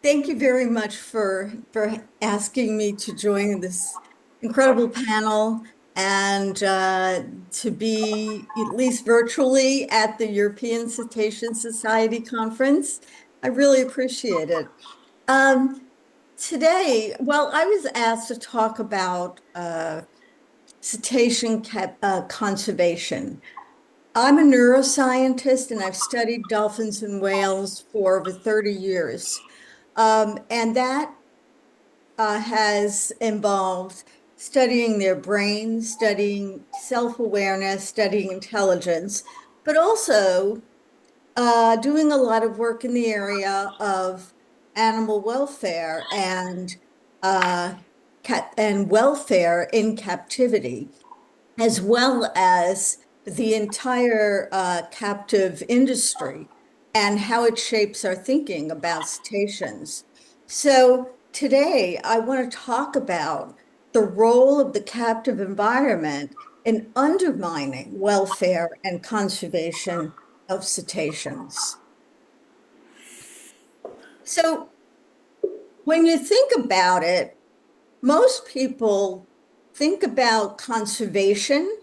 Thank you very much for asking me to join this incredible panel and to be at least virtually at the European Cetacean Society conference. I really appreciate it. Um, Today, well, I was asked to talk about conservation. I'm a neuroscientist and I've studied dolphins and whales for over 30 years. And that has involved studying their brains, studying self-awareness, studying intelligence, but also doing a lot of work in the area of animal welfare uh, and welfare in captivity, as well as the entire captive industry and how it shapes our thinking about cetaceans. So today I want to talk about the role of the captive environment in undermining welfare and conservation of cetaceans. So when you think about it, most people think about conservation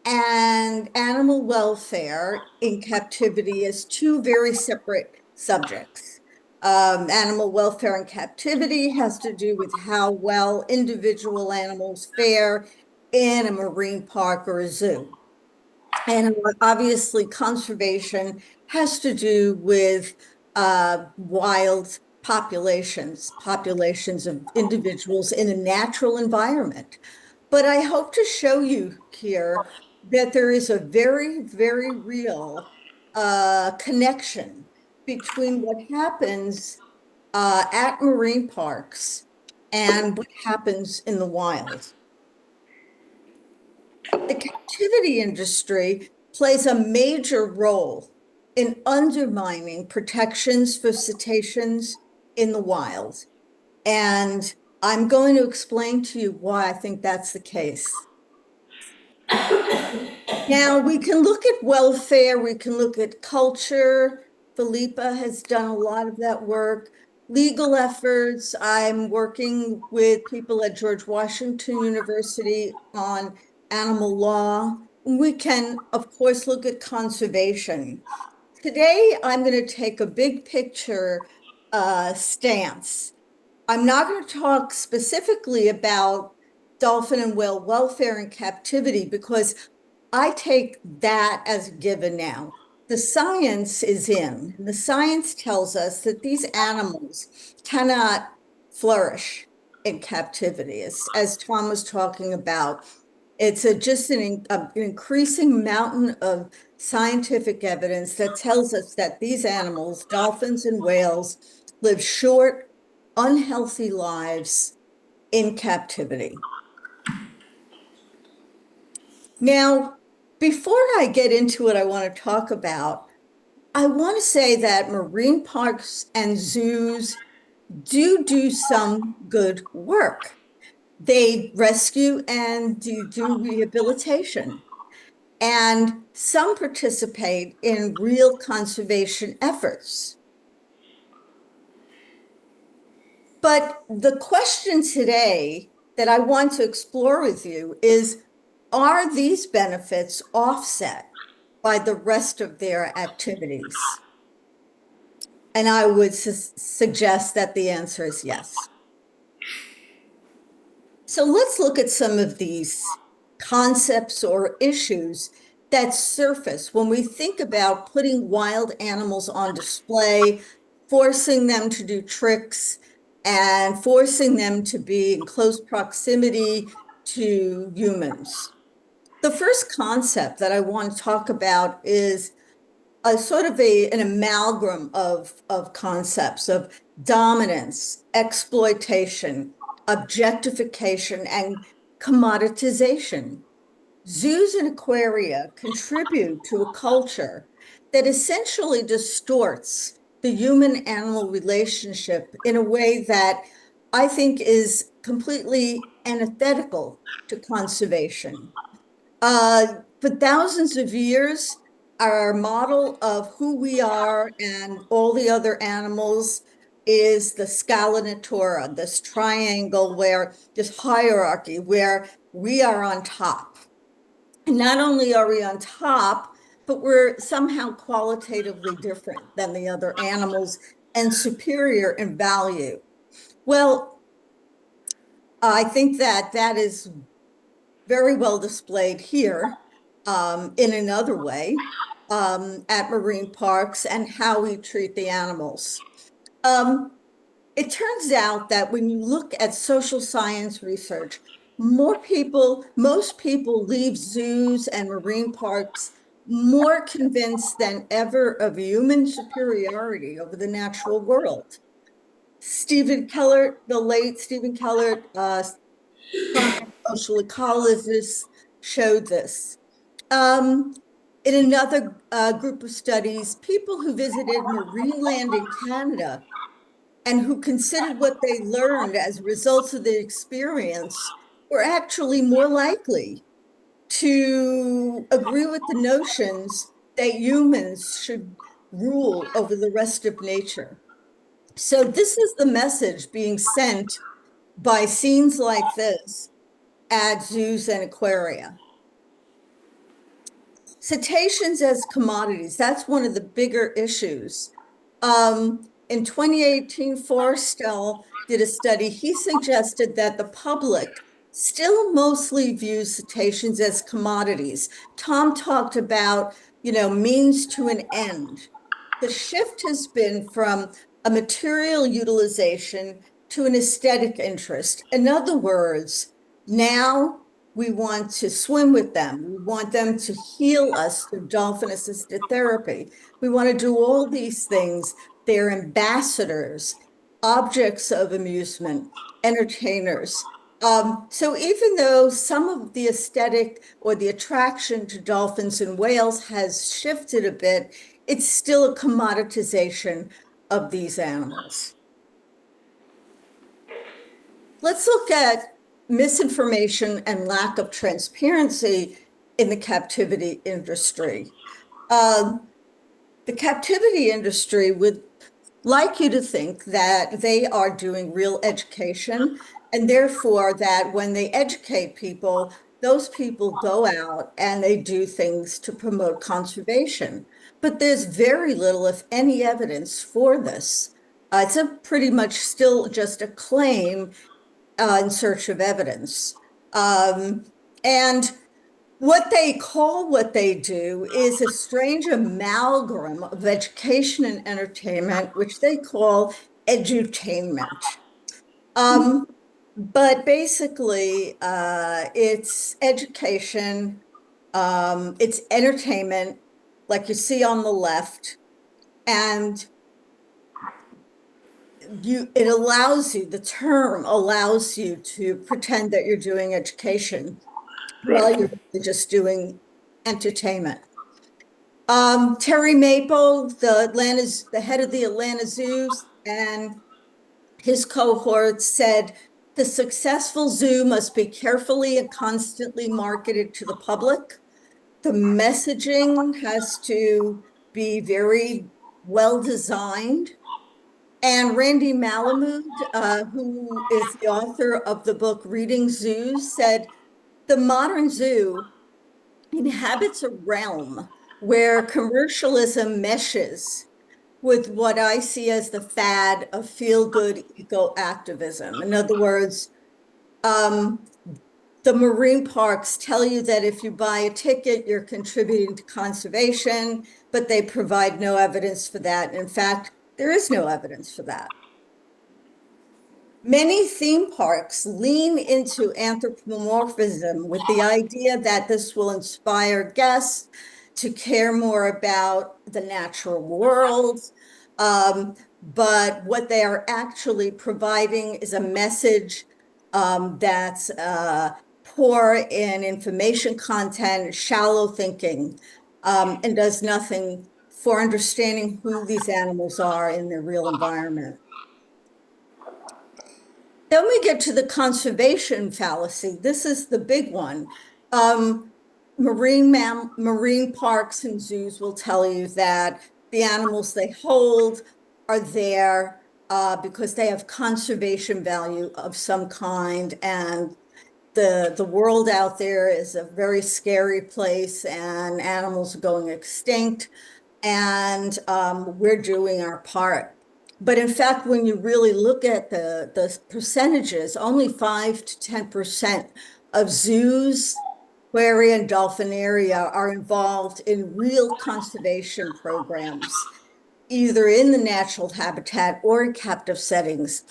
and animal welfare in captivity as two very separate subjects. Animal welfare in captivity has to do with how well individual animals fare in a marine park or a zoo. And obviously, conservation has to do with wild populations of individuals in a natural environment. But I hope to show you here that there is a very, very real connection between what happens at marine parks and what happens in the wild. The captivity industry plays a major role in undermining protections for cetaceans in the wild. And I'm going to explain to you why I think that's the case. Now, we can look at welfare, we can look at culture. Philippa has done a lot of that work. Legal efforts. I'm working with people at George Washington University on animal law. We can, of course, look at conservation. Today, I'm going to take a big picture stance. I'm not going to talk specifically about dolphin and whale welfare in captivity because I take that as a given now. The science is in. The science tells us that these animals cannot flourish in captivity, as Tom was talking about. It's just an increasing mountain of scientific evidence that tells us that these animals, dolphins and whales, live short, unhealthy lives in captivity. Now, before I get into what I want to talk about, I want to say that marine parks and zoos do some good work. They rescue and do rehabilitation, and some participate in real conservation efforts. But the question today that I want to explore with you is, are these benefits offset by the rest of their activities? And I would suggest that the answer is yes. So let's look at some of these concepts or issues that surface when we think about putting wild animals on display, forcing them to do tricks, and forcing them to be in close proximity to humans. The first concept that I want to talk about is a sort of an amalgam of concepts of dominance, exploitation, objectification, and commoditization. Zoos and aquaria contribute to a culture that essentially distorts the human-animal relationship in a way that I think is completely antithetical to conservation. For thousands of years, our model of who we are and all the other animals is the scala natura, this triangle where this hierarchy where we are on top. And not only are we on top, but we're somehow qualitatively different than the other animals and superior in value. Well, I think that that is very well displayed here in another way at marine parks and how we treat the animals. It turns out that when you look at social science research, most people leave zoos and marine parks more convinced than ever of human superiority over the natural world. Stephen Keller, the late Stephen Keller, prominent social ecologist, showed this. Um, in another group of studies, people who visited marine land in Canada and who considered what they learned as results of the experience were actually more likely to agree with the notions that humans should rule over the rest of nature. So this is the message being sent by scenes like this at zoos and aquaria. Cetaceans as commodities, that's one of the bigger issues. In 2018, Forrestal did a study. He suggested that the public still mostly views cetaceans as commodities. Tom talked about, means to an end. The shift has been from a material utilization to an aesthetic interest. In other words, now we want to swim with them. We want them to heal us through dolphin-assisted therapy. We want to do all these things. They're ambassadors, objects of amusement, entertainers. So even though some of the aesthetic or the attraction to dolphins and whales has shifted a bit, it's still a commoditization of these animals. Let's look at misinformation and lack of transparency in the captivity industry. The captivity industry would like you to think that they are doing real education, and therefore that when they educate people, those people go out and they do things to promote conservation. But there's very little, if any, evidence for this. It's a pretty much still just a claim in search of evidence. And what they do is a strange amalgam of education and entertainment, which they call edutainment. But basically, it's education, it's entertainment, like you see on the left, and the term allows you to pretend that you're doing education while you're really just doing entertainment. Terry Maple, the head of the Atlanta Zoos, and his cohort said the successful zoo must be carefully and constantly marketed to the public. The messaging has to be very well designed. And Randy Malamud, who is the author of the book Reading Zoos, said the modern zoo inhabits a realm where commercialism meshes with what I see as the fad of feel-good eco-activism. In other words, the marine parks tell you that if you buy a ticket, you're contributing to conservation, but they provide no evidence for that. In fact, there is no evidence for that. Many theme parks lean into anthropomorphism with the idea that this will inspire guests to care more about the natural world. But what they are actually providing is a message that's poor in information content, shallow thinking, and does nothing for understanding who these animals are in their real environment. Then we get to the conservation fallacy. This is the big one. Marine parks and zoos will tell you that the animals they hold are there because they have conservation value of some kind, and the world out there is a very scary place, and animals are going extinct, and we're doing our part. But in fact, when you really look at the percentages, only 5 to 10% of zoos, aquaria, and dolphinaria are involved in real conservation programs, either in the natural habitat or in captive settings.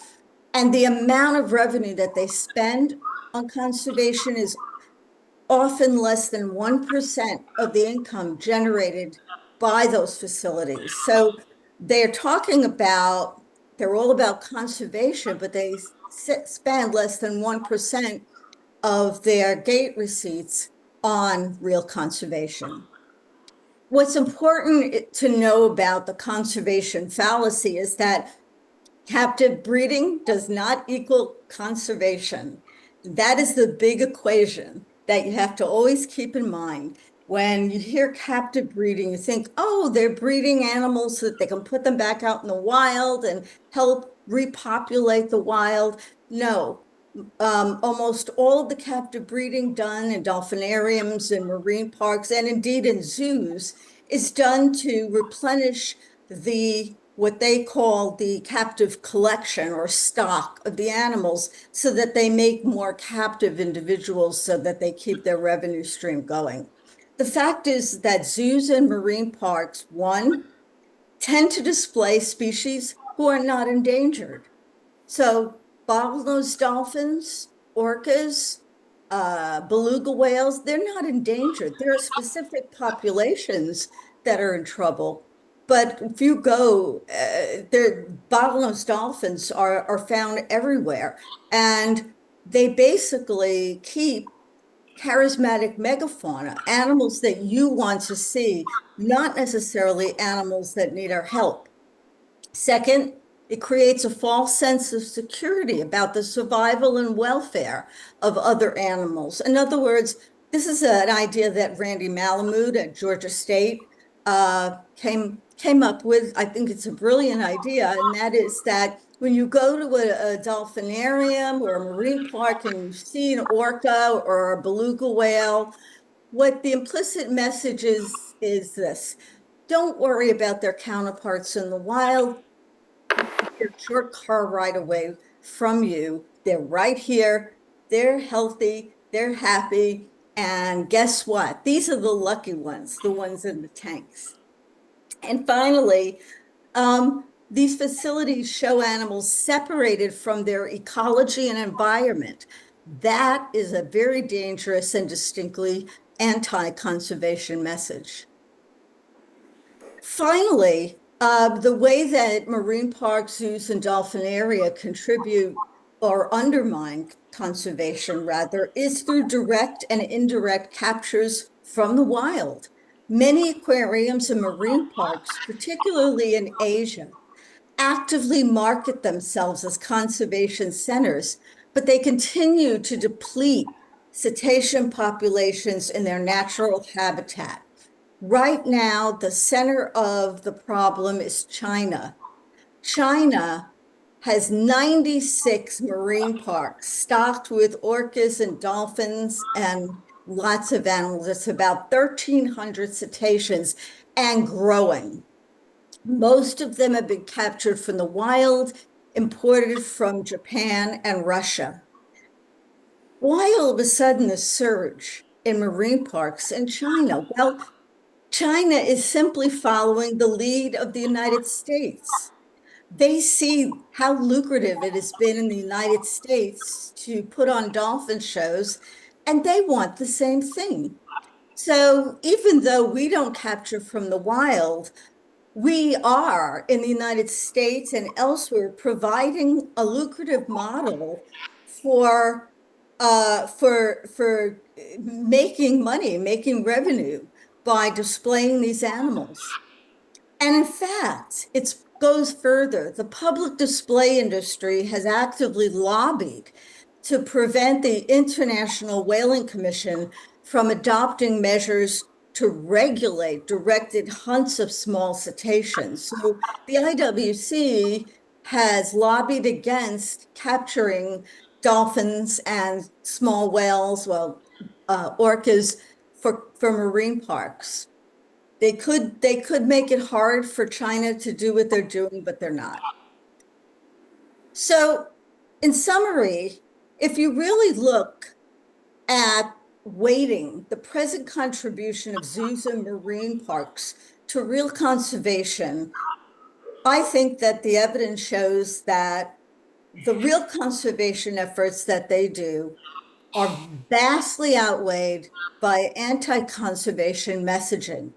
And the amount of revenue that they spend on conservation is often less than 1% of the income generated by those facilities. So they're talking about, they're all about conservation, but they spend less than 1% of their gate receipts on real conservation. What's important to know about the conservation fallacy is that captive breeding does not equal conservation. That is the big equation that you have to always keep in mind. When you hear captive breeding, you think, oh, they're breeding animals so that they can put them back out in the wild and help repopulate the wild. No, almost all of the captive breeding done in dolphinariums and marine parks, and indeed in zoos, is done to replenish what they call the captive collection or stock of the animals, so that they make more captive individuals so that they keep their revenue stream going. The fact is that zoos and marine parks, one, tend to display species who are not endangered. So bottlenose dolphins, orcas, beluga whales, they're not endangered. There are specific populations that are in trouble. But if you go, bottlenose dolphins are found everywhere. And they basically keep charismatic megafauna, animals that you want to see, not necessarily animals that need our help. Second, it creates a false sense of security about the survival and welfare of other animals. In other words, this is an idea that Randy Malamud at Georgia State came up with. I think it's a brilliant idea, and that is that when you go to a dolphinarium or a marine park and you see an orca or a beluga whale, what the implicit message is this: don't worry about their counterparts in the wild. A short car ride away from you. They're right here. They're healthy. They're happy. And guess what? These are the lucky ones, the ones in the tanks. And finally, these facilities show animals separated from their ecology and environment. That is a very dangerous and distinctly anti-conservation message. Finally, the way that marine parks, zoos, and dolphinaria contribute or undermine conservation, rather, is through direct and indirect captures from the wild. Many aquariums and marine parks, particularly in Asia, actively market themselves as conservation centers, but they continue to deplete cetacean populations in their natural habitat. Right now, the center of the problem is China. China has 96 marine parks stocked with orcas and dolphins and lots of animals. It's about 1,300 cetaceans and growing. Most of them have been captured from the wild, imported from Japan and Russia. Why all of a sudden the surge in marine parks in China? Well, China is simply following the lead of the United States. They see how lucrative it has been in the United States to put on dolphin shows, and they want the same thing. So even though we don't capture from the wild, we are in the United States and elsewhere providing a lucrative model for for making money, making revenue by displaying these animals. And in fact, it goes further. The public display industry has actively lobbied to prevent the International Whaling Commission from adopting measures to regulate directed hunts of small cetaceans. So the IWC has lobbied against capturing dolphins and small whales, well, orcas for marine parks. They could make it hard for China to do what they're doing, but they're not. So, in summary, if you really look at weighting the present contribution of zoos and marine parks to real conservation, I think that the evidence shows that the real conservation efforts that they do are vastly outweighed by anti-conservation messaging,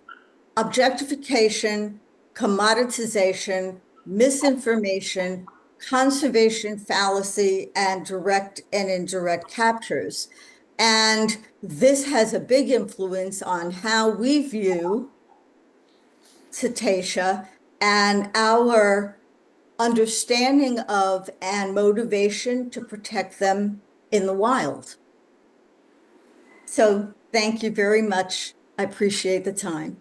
objectification, commoditization, misinformation, conservation fallacy, and direct and indirect captures. And this has a big influence on how we view cetacea and our understanding of and motivation to protect them in the wild. So thank you very much. I appreciate the time.